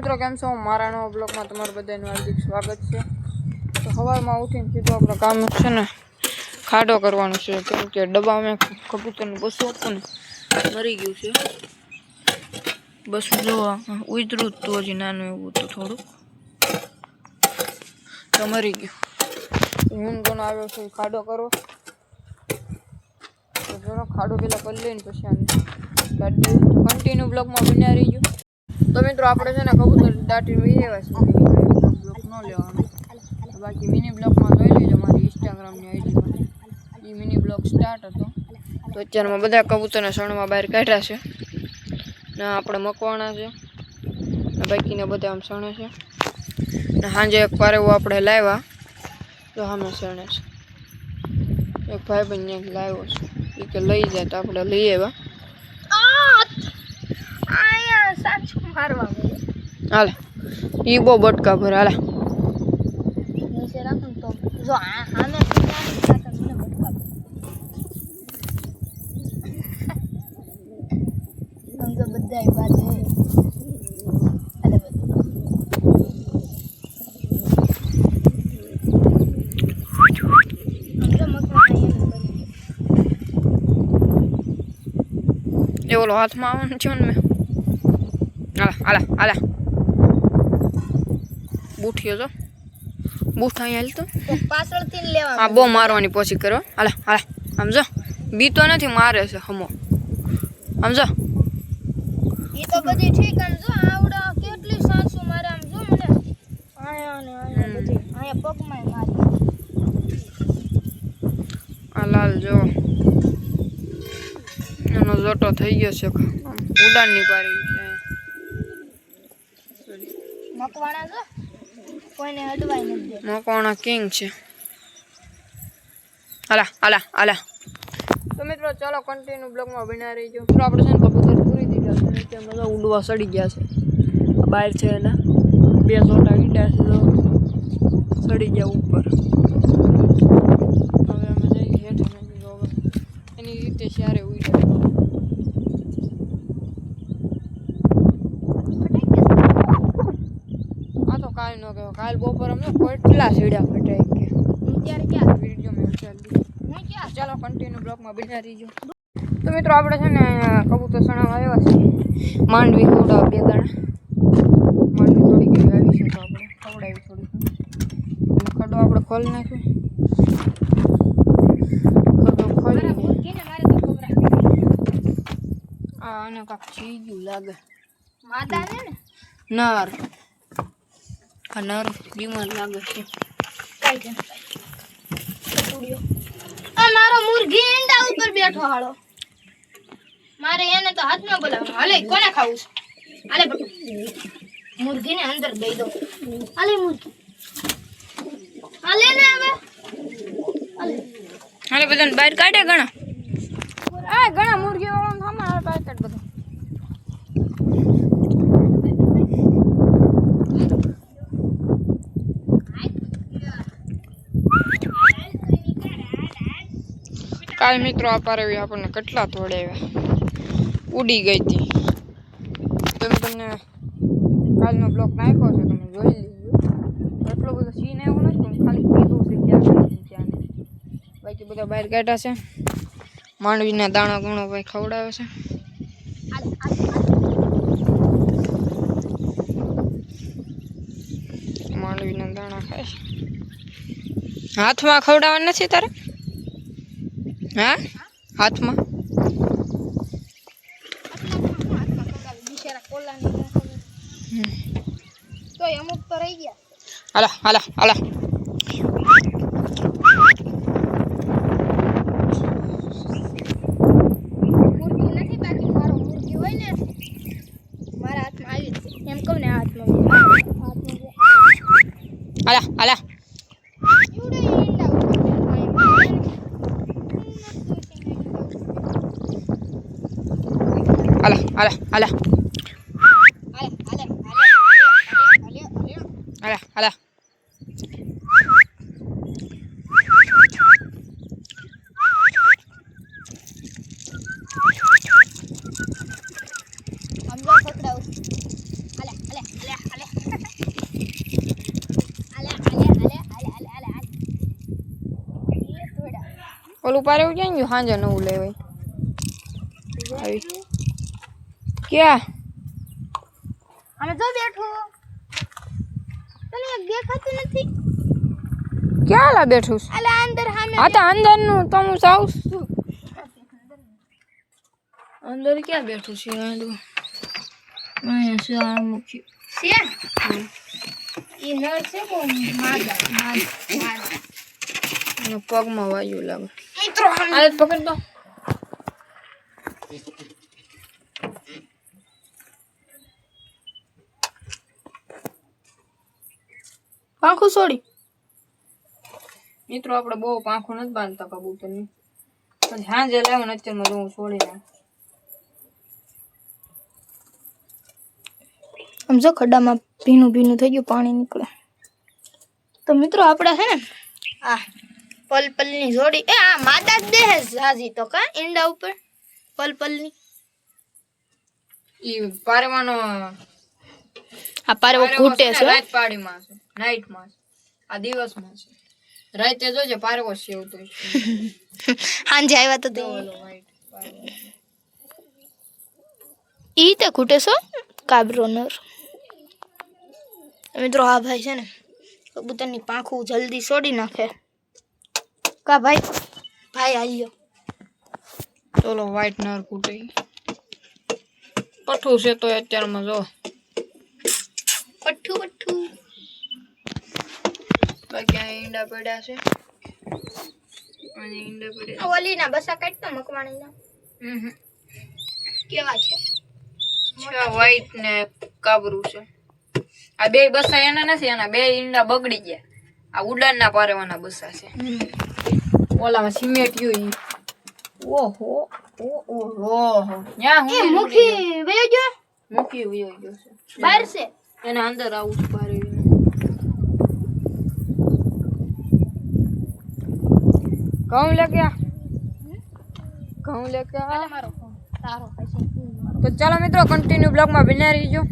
મિત્રો કેમ છો? મારા નવા બ્લોગમાં તમારું બધાનું હાર્દિક સ્વાગત છે। તો સવારમાં ઉઠીને સીધું આપણે કામ છે ને ખાડો કરવાનો છે, કેમ કે ડબ્બામાં કબૂતરનું બસું હતું ને મરી ગયું છે। બસું જોવા ઉતરું જ તું, હજી નાનું એવું હતું થોડુંક તો મરી ગયું। હું કોનો આવ્યો છે ખાડો કરો, તો જોનો ખાડો પેલા કરી લઈને પછી આને કાઢી દઈએ। તો કન્ટિન્યુ બ્લોગમાં બન્યા રહીજો। તો મિત્રો આપણે છે ને કબૂતર દાટી વહી આવ્યા છે, બ્લોગ ન લેવાનો, બાકી મિની બ્લોગમાં જોઈ લેજો મારી ઇન્સ્ટાગ્રામની આઈડીમાં, એ મિની બ્લોગ સ્ટાર્ટ હતો। તો અત્યારમાં બધા કબૂતરને સણમાં બહાર કાઢ્યા છે ને આપણે મકવાણા છે ને બાકીને બધા આમ સણે છે ને સાંજે એક પારેવો આપણે લાવ્યા તો સામે સણે છે। એક ભાઈ બહેન લાવ્યો છે, એ કે લઈ જાય તો આપણે લઈ આવ્યા। હાલે ઈ બહુ બટકા ભરે, હાલે એ ઓલો હાથમાં આવવાનું છે ને મેં, હાલા હાલા હાલા બૂઠિયો છો, બૂઠ અહીંયા હાલ તો પાછળથી લેવા, હા બહુ મારવાની પોછી કરો, હાલા હાલા સમજો, બીતો નથી મારે છે હમો સમજો। ઈ તો બધી ઠીક, આમ જો આવડા કેટલી સાસુ મારે, આમ જો મને આયા ને આયા બધી આયા પગમાં મારી। આ લાલ જો એનો જોટો થઈ ગયો છે, ઉડાન ની પારી છે। મકવાણા જો કોઈને અડવાય નથી દે, મકવાણા કિંગ છે, હાલા હાલા હાલા। તો મિત્રો ચાલો કન્ટિન્યુ બ્લોગમાં બન્યા રહીજો। તો આપણે છે ને કબૂતર પૂરી દીધા છે, નીચે બધા ઉડવા સડી ગયા છે, બહાર છે એના બે સોટા ઈંડા છે તો સડી ગયા ઉપર। હવે અમે જઈએ હેઠ અને હવે એની રીતે સારે ઉડ્યા। આ તો કાલ ન કહેવાય, કાલ બપોર અમને કેટલા સીડ્યા ફટાઈ કે ત્યારે ક્યાં વિડીયો મેં ઉતારી હું ક્યાં ચાલો કન્ટિન્યુ બ્લોગમાં બન્યા રહીજો। તો મિત્રો આપણે છે ને કબૂતર સણાવા આવ્યા છે, માંડવી ખવડાવવા બે દાણા, માંડવી થોડીક એવી આવી છે તો આપણે ખવડાવી થોડીક, અને ખડો આપણે ખોલી નાખ્યો, ખડો ખોલી મૂર્ખીને મારે તો ખવરાય આને કાંક થઈ ગયું લાગે, માતા ને નર આ નર બીમાર લાગે છે, કઈ જન આ મારો મુર્ગી ઈંડા ઉપર બેઠો હાલો, મારે એને તો હાથમાં બોલાવવાનો, હાલે કોને ખાવું છે, હાલે બટુ મુર્ગીને અંદર દઈ દો, હાલે મુર્ગી હાલે ને હવે હાલે હાલે બધાને બહાર કાઢે ઘણા, આ ઘણા મુરગી વાળા સામે આવે બહાર કાઢ બધા। કાલ મિત્રો આ પારેવી આપણને કેટલા તોડાવ્યા, ઉડી ગઈ હતી। તમે તમને કાલનો બ્લોક નાખ્યો છે, તમે જોઈ લીધો, એટલો બધો સીન આવ્યો નથી, પણ ખાલી કીધું છે ક્યાં નથી ક્યાં નહીં, બાકી બધા બહાર કાઢ્યા છે। માંડવીના દાણા ગુણો ભાઈ ખવડાવે છે, માંડવીના દાણા ખાય છે। હાથમાં ખવડાવવા નથી તારે? હા હાથમાં બિચારા કોલાની તો અમુક તો રહી ગયા, હાલા હાલા હાલા મુર્ગી નથી બાકી, મારો મુર્ગી હોય ને મારા હાથમાં આવી એમ કહું ને હાથમાં હાલા હાલા એવડે ઈંડા ઉપર હાલા હાલા હાલા હાલા હાલા પકડાવું, હાલે હાલે હાલે ઓલું પારે એવું ક્યાં ગયું સાંજે નવું લેવાય આવી ક્યાં અમે જો બેઠો તને એક દેખાતું નથી ક્યાં લા બેઠું છું? અલા અંદર સામે હા તો અંદરનું તો હું જાઉં છું અંદર ક્યાં બેઠું છે અહીંયા છે આ મૂક્યું છે ઈ નળ છે બહુ માદા એનો પગમાં વાયુ લાગે મિત્રો આ પકડ દો પાંખું છોડી મિત્રો આપણે બહુ પાંખું નથી બાંધતા કબૂતરની પણ સાંજે લેવું ને અત્યારમાં હું છોડી નાખ આમ જો ખડામાં ભીનું ભીનું થઈ ગયું પાણી નીકળે તો મિત્રો આપણે છે ને આ પલપલની જોડી એ આ માદા જ દેહે જાજી તો કા ઈંડા ઉપર પલપલની ઈ પારવાનો આ પારવો ઘૂટે છે રાત પાડીમાં છે નાઈટમાં છે આ દિવસમાં છે રાતે જોજે પારવો છે એવું તો હાંજે આવ્યા તો તે ઓલો white પારવો. ઈ તે ઘૂટે છો કાબરો નર મિત્રો આ ભાઈ છે ને કબૂતરની પાંખું જલ્દી છોડી નાખે કા ભાઈ ભાઈ આલ્યો ચલો વ્હાઈટ નર કૂટે પઠ્ઠું છે તો અત્યારમાં જો પઠ્ઠું પઠ્ઠું બાકી આ ઈંડા પડ્યા છે અને ઈંડા પડ્યા ઓલી ના બસા કાઢતો મકવાણી ના કેવા છે છે વ્હાઈટ ને કાબરું છે આ બે બસા એના નથી એના બે ઈંડા બગડી ગયા આ ઉડાનના પારવાના બસા છે ઓલામાં સિમેન્ટ યુ ઓહો ઓહો ન્યા એ હું મુખી વયો ગયો મૂકી વયો ગયો છે બહાર છે એના અંદર આવું પારે ઘઉં લે ક્યાં ઘઉં લે ક્યાં મારો ફોન તારો પછી તો ચાલો મિત્રો કન્ટિન્યુ બ્લોગમાં બન્યા રહીજો